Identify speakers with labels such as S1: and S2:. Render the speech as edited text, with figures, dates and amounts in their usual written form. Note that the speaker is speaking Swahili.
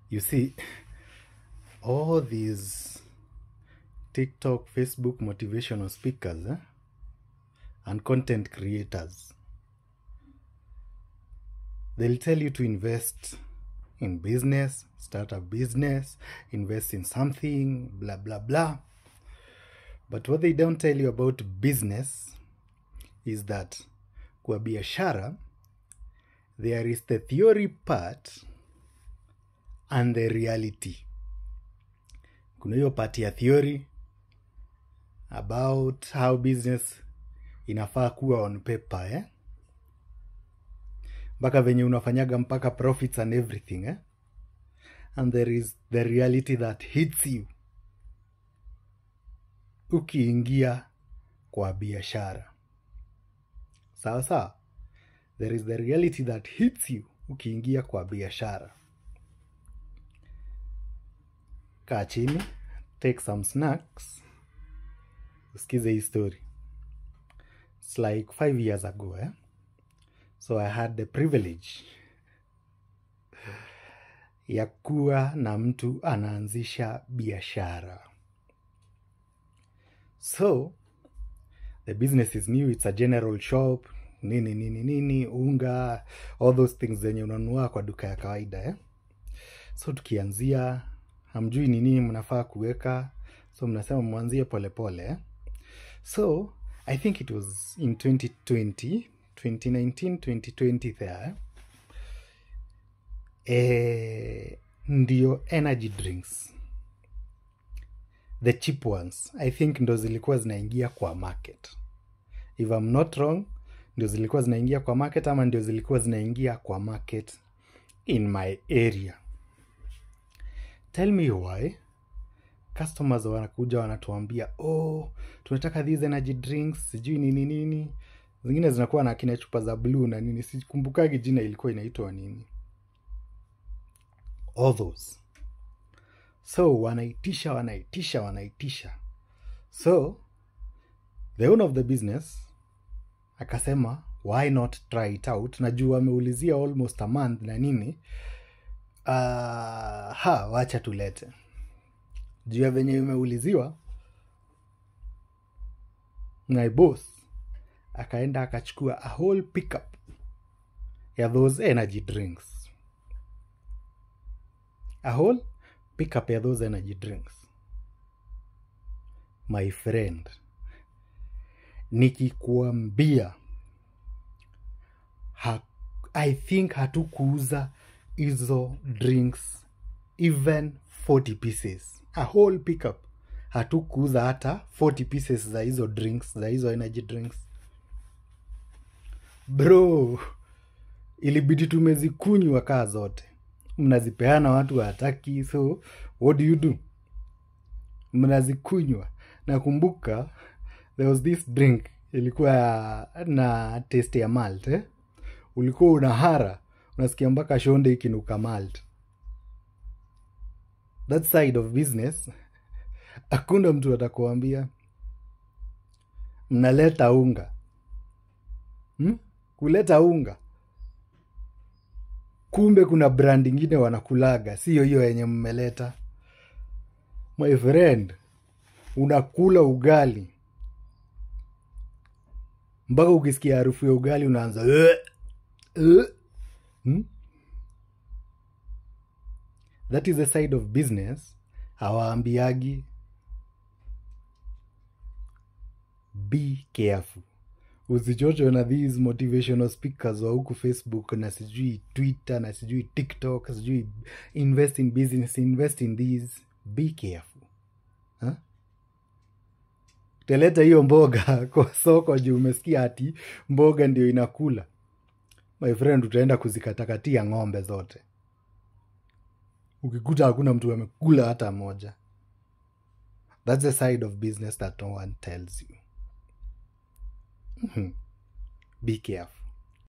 S1: You see, all these TikTok, Facebook motivational speakers and content creators, they'll tell you to invest in business, start a business, invest in something, blah, blah, blah. But what they don't tell you about business is that kwa biashara, there is the theory part and the reality. Kuna hiyo part ya theory about how business inafaa kuwa on paper, mpaka venye unafanyaga mpaka profits and everything, and there is the reality that hits you ukiingia kwa biashara. Sawa sawa? There is the reality that hits you ukiingia kwa biashara. Kaa chini, take some snacks, usikize hii story. It's like 5 years ago, So I had the privilege ya kuwa na mtu anaanzisha biashara. So, the business is new, it's a general shop, nini, unga, all those things zenye unanunua kwa duka ya kawaida, So tukianzia, hamjui nini mnafaa kuweka, so mnasema mwanzie pole pole, So, I think it was in 2019, 2020 there, ndio energy drinks, the cheap ones, I think ndo zilikuwa zinaingia kwa market. If I'm not wrong, ndio zilikuwa zinaingia kwa market ama ndio zilikuwa zinaingia kwa market in my area. Tell me why. Customers wanakuja wanatuambia, tunataka these energy drinks, sijui nini. Zingine zinakuwa na kina chupa za blue na nini, sikumbukagi jina ilikuwa inaitwa nini. All those. So, wanaitisha. So, the owner of the business akasema, why not try it out? Najua ameulizia almost a month na nini. Wacha tulete. Juu ya venye umeuliziwa, my boss akaenda akachukua a whole pickup ya those energy drinks. A whole pickup ya those energy drinks. My friend, nikikuambia, I think hatukuuza hizo drinks even 40 pieces. A whole pickup. Hatukuuza hata 40 pieces za hizo drinks, za hizo energy drinks. Bro, ilibidi tumezikunywa kaa zote. Mnazipeana watu hataki, so what do? Mnazikunywa. Nakumbuka, there was this drink, ilikuwa na taste ya malt, Ulikuwa unahara, unasikia mpaka shonde ikinuka malt. That side of business, hakuna mtu atakuambia, mnaleta unga. Kuleta unga. Kumbe kuna brand ingine wanakulaga, sio hiyo yenye mmeleta. My friend, unakula ugali. Mpaka ukisikia harufu ya ugali unaanza That is the side of business hawaambiagi. Be careful. Usichocho na these motivational speakers wa huku Facebook na sijui Twitter na sijui TikTok, sijui invest in business, invest in these. Be careful. Teleta hiyo mboga kwa soko juu umesikia ati mboga ndio inakula. My friend, utaenda kuzikatakatia ng'ombe zote. Ukikuta hakuna mtu amekula hata moja. That's the side of business that no one tells you. Be careful.